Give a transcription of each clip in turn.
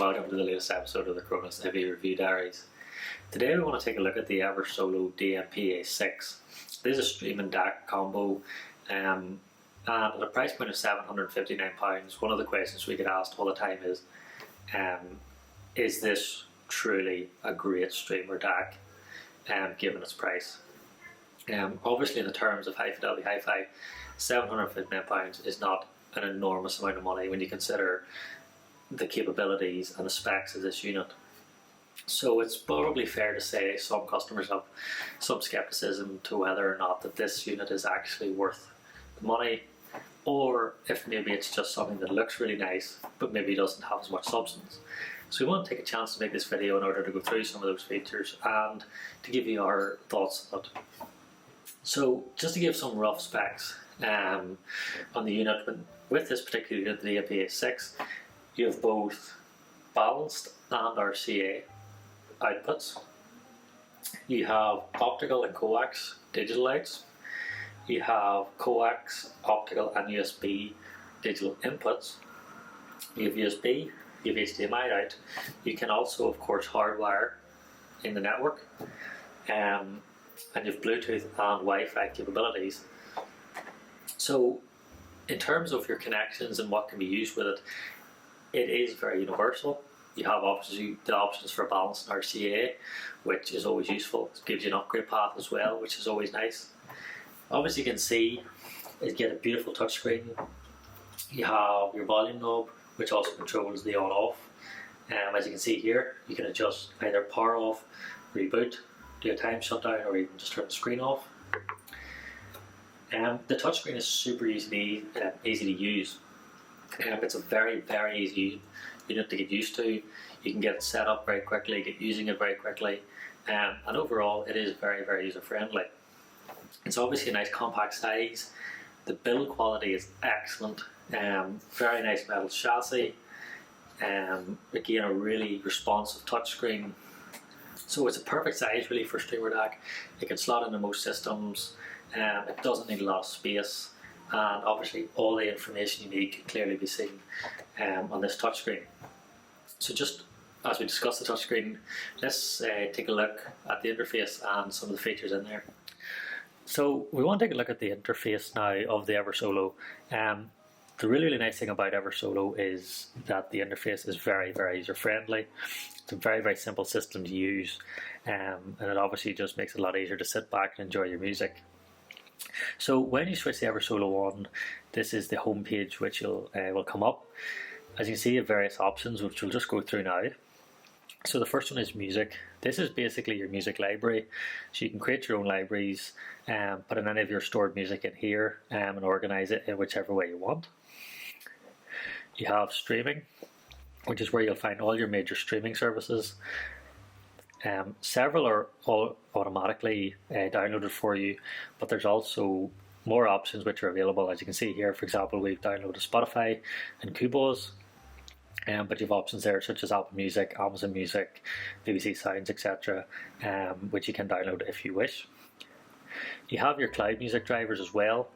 welcome to the latest episode of the Kronos Heavy Review Diaries. Today we want to take a look at the Eversolo DMP A6. This is a streaming DAC combo and at a price point of £759. One of the questions we get asked all the time is this truly a great streamer DAC given its price? Obviously in the terms of high fidelity hi-fi, £759 is not an enormous amount of money when you consider the capabilities and the specs of this unit. So it's probably fair to say some customers have some skepticism to whether or not that this unit is actually worth the money, or if maybe it's just something that looks really nice but maybe doesn't have as much substance. So we want to take a chance to make this video in order to go through some of those features and to give you our thoughts on it. So just to give some rough specs on the unit, with this particular unit, the DMP A6, you have both balanced and RCA outputs. You have optical and coax digital outs. You have coax, optical and USB digital inputs. You have USB, you have HDMI out. You can also of course hardwire in the network, and you have Bluetooth and Wi-Fi capabilities. So in terms of your connections and what can be used with it, it is very universal. You have obviously the options for balanced and RCA, which is always useful. It gives you an upgrade path as well, which is always nice. Obviously you can see you get a beautiful touchscreen. You have your volume knob, which also controls the on-off. As you can see here, you can adjust either power off, reboot, do a time shutdown, or even just turn the screen off. The touchscreen is super easy to use. It's a very easy unit to get used to. You can get it set up very quickly, get using it very quickly, and overall it is very user friendly. It's obviously a nice compact size. The build quality is excellent. Very nice metal chassis. Again, a really responsive touchscreen. So it's a perfect size really for streamer DAC. It can slot into most systems. It doesn't need a lot of space, and obviously all the information you need can clearly be seen on this touchscreen. So just as we discuss the touchscreen, let's take a look at the interface and some of the features in there. So we want to take a look at the interface now of the Eversolo. The really nice thing about Eversolo is that the interface is very user friendly. It's a very simple system to use, and it obviously just makes it a lot easier to sit back and enjoy your music. So when you switch the Eversolo on, this is the home page which will come up. As you can see, you have various options which we'll just go through now. So the first one is music. This is basically your music library. So you can create your own libraries, put in any of your stored music in here, and organize it in whichever way you want. You have streaming, which is where you'll find all your major streaming services. Several are all automatically downloaded for you, but there's also more options which are available. As you can see here, for example, we've downloaded Spotify and Kubos, but you have options there such as Apple Music, Amazon Music, BBC Sounds, etc., which you can download if you wish. You have your cloud music drivers as well,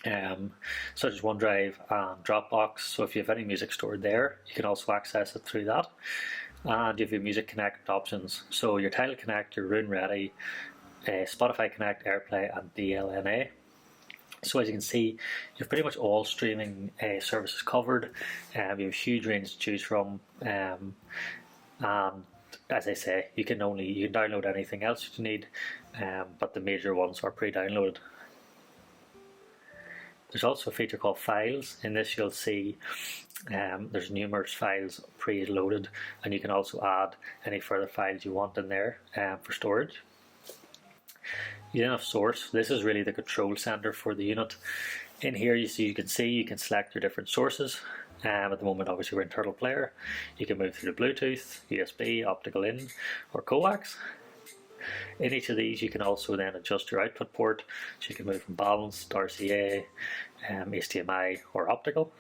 such as OneDrive and Dropbox. So if you have any music stored there, you can also access it through that. And you have your Music Connect options. So your Tidal Connect, your Rune Ready, Spotify Connect, AirPlay and DLNA. So as you can see, you have pretty much all streaming services covered. You have a huge range to choose from, and as I say, you can download anything else that you need, but the major ones are pre-downloaded. There's also a feature called Files. In this you'll see there's numerous files pre-loaded, and you can also add any further files you want in there for storage. You then have Source. This is really the control center for the unit. In here you can select your different sources. At the moment obviously we're in Turtle Player. You can move through the Bluetooth, USB, optical in or coax. In each of these you can also then adjust your output port, so you can move from balanced, RCA, HDMI or optical.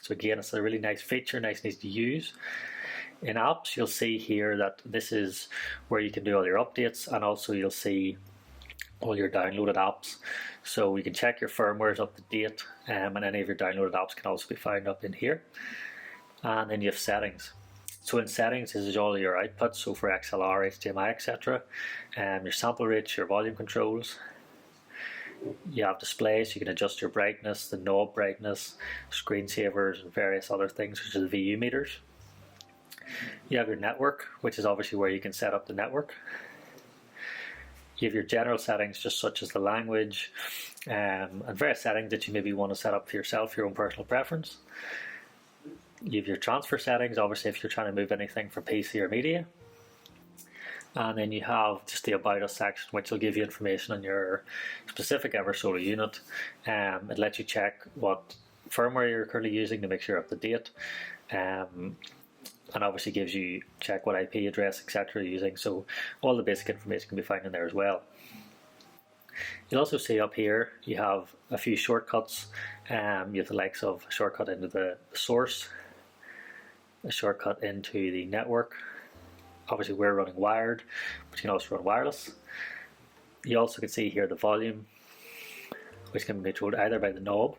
So again, it's a really nice feature, nice and easy to use. In apps you'll see here that this is where you can do all your updates, and also you'll see all your downloaded apps. So you can check your firmware is up to date, and any of your downloaded apps can also be found up in here. And then you have settings. So in settings, this is all your outputs, so for XLR, HDMI, etc. Your sample rates, your volume controls. You have displays, you can adjust your brightness, the knob brightness, screensavers, and various other things, such as VU meters. You have your network, which is obviously where you can set up the network. You have your general settings, just such as the language, and various settings that you maybe want to set up for yourself, your own personal preference. You have your transfer settings, obviously if you're trying to move anything from PC or media. And then you have just the About Us section, which will give you information on your specific Eversolo unit. It lets you check what firmware you're currently using to make sure you're up to date. And obviously gives you check what IP address, etc. you're using. So all the basic information can be found in there as well. You'll also see up here you have a few shortcuts. You have the likes of a shortcut into the source, a shortcut into the network. Obviously we're running wired, but you can also run wireless. You also can see here the volume, which can be controlled either by the knob,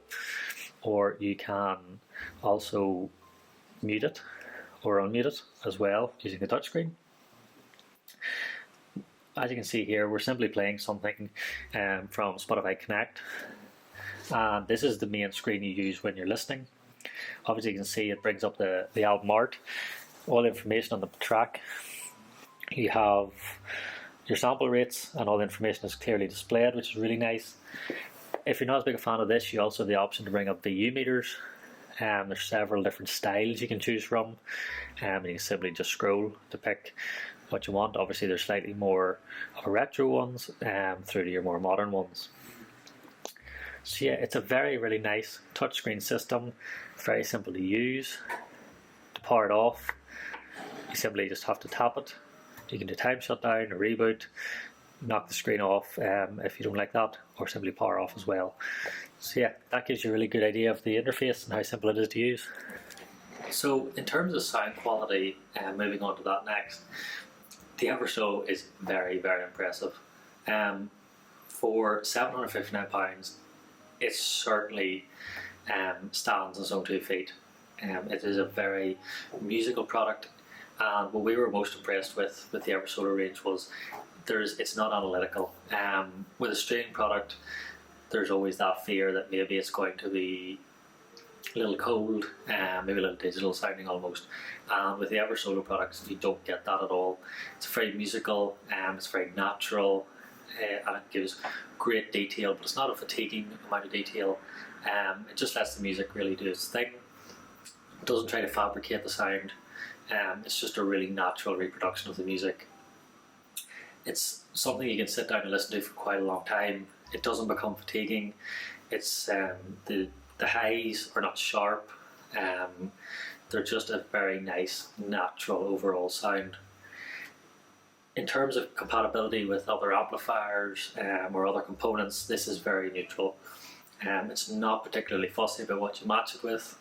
or you can also mute it or unmute it as well using the touchscreen. As you can see here, we're simply playing something from Spotify Connect, and this is the main screen you use when you're listening. Obviously you can see it brings up the album art, all the information on the track. You have your sample rates, and all the information is clearly displayed, which is really nice. If you're not as big a fan of this, you also have the option to bring up VU meters. There's several different styles you can choose from, and you can simply just scroll to pick what you want. Obviously there's slightly more of a retro ones through to your more modern ones. So yeah, it's a very, really nice touchscreen system, very simple to use. To power it off, you simply just have to tap it. You can do time shutdown or reboot, knock the screen off if you don't like that, or simply power off as well. So yeah, that gives you a really good idea of the interface and how simple it is to use. So in terms of sound quality, moving on to that next, the Eversolo is very, very impressive. For £759, it certainly stands on its own 2 feet. It is a very musical product. And what we were most impressed with the Eversolo range was it's not analytical. With a streaming product, there's always that fear that maybe it's going to be a little cold, maybe a little digital sounding almost. With the Eversolo products, you don't get that at all. It's very musical, it's very natural, and it gives great detail, but it's not a fatiguing amount of detail. It just lets the music really do its thing. It doesn't try to fabricate the sound. It's just a really natural reproduction of the music. It's something you can sit down and listen to for quite a long time. It doesn't become fatiguing. It's the highs are not sharp. They're just a very nice, natural overall sound. In terms of compatibility with other amplifiers or other components, this is very neutral. It's not particularly fussy about what you match it with.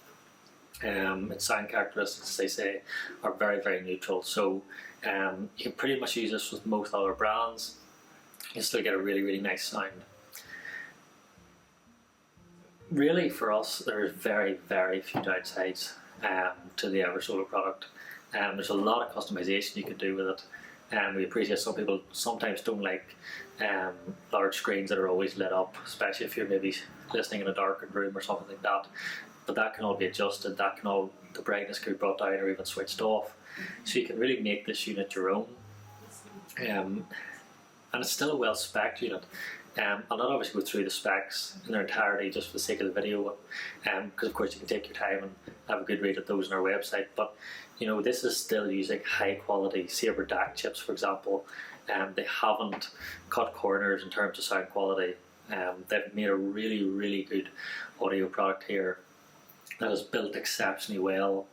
Its sound characteristics, as they say, are very, very neutral. So you can pretty much use this with most other brands. You still get a really, really nice sound. Really, for us, there's very, very few downsides to the Eversolo product. There's a lot of customization you can do with it. We appreciate some people sometimes don't like large screens that are always lit up, especially if you're maybe listening in a darkened room or something like that. But that can all be adjusted. The brightness can be brought down or even switched off. So you can really make this unit your own. And it's still a well-spec'd unit. I'll not obviously go through the specs in their entirety just for the sake of the video, because of course you can take your time and have a good read at those on our website. But you know, this is still using high quality Sabre DAC chips, for example. They haven't cut corners in terms of sound quality. They've made a really, really good audio product here that is built exceptionally well.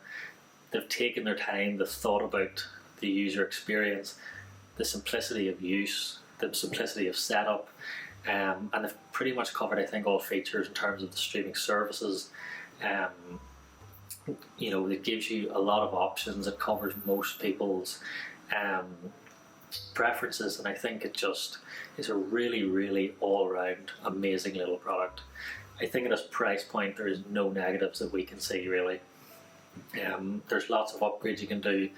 They've taken their time, they've thought about the user experience, the simplicity of use, the simplicity of setup, and they've pretty much covered, I think, all features in terms of the streaming services. You know, it gives you a lot of options. It covers most people's preferences, and I think it just is a really, really all-round amazing little product. I think at its price point there is no negatives that we can see really. There's lots of upgrades you can do,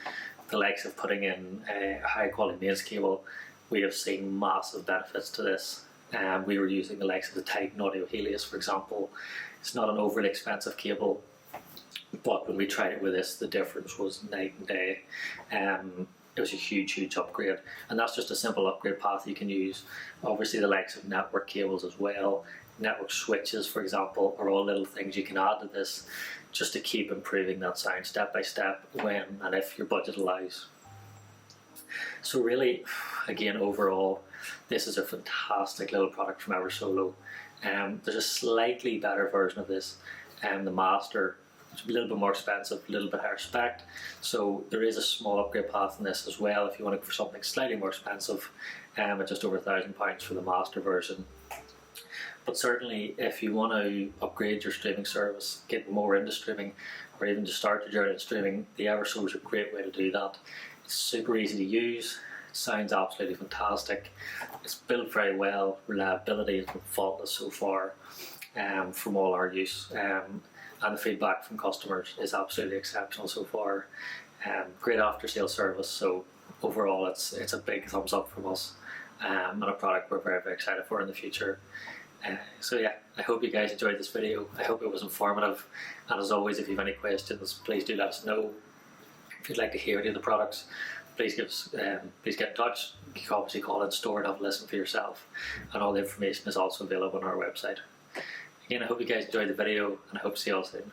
the likes of putting in a high quality mains cable. We have seen massive benefits to this. We were using the likes of the Titan Audio Helios, for example. It's not an overly expensive cable, but when we tried it with this, the difference was night and day. It was a huge upgrade, and that's just a simple upgrade path you can use. Obviously the likes of network cables as well, network switches for example, are all little things you can add to this just to keep improving that sound step by step when and if your budget allows. So really, again, overall, this is a fantastic little product from Eversolo. There's a slightly better version of this, the Master. It's a little bit more expensive, a little bit higher spec, so there is a small upgrade path in this as well if you want to go for something slightly more expensive, at just over £1,000 for the Master version. But certainly if you want to upgrade your streaming service, get more into streaming, or even just start your journey in streaming, the Eversolo is a great way to do that. It's super easy to use, it sounds absolutely fantastic, it's built very well, reliability has been faultless so far from all our use. And the feedback from customers is absolutely exceptional so far. Great after sales service, so overall it's a big thumbs up from us, and a product we're very excited for in the future. So yeah, I hope you guys enjoyed this video. I hope it was informative, and as always, if you have any questions, please do let us know. If you'd like to hear any of the products, please get in touch. You can obviously call in store and have a listen for yourself, and all the information is also available on our website. Again, I hope you guys enjoyed the video, and I hope to see you all soon.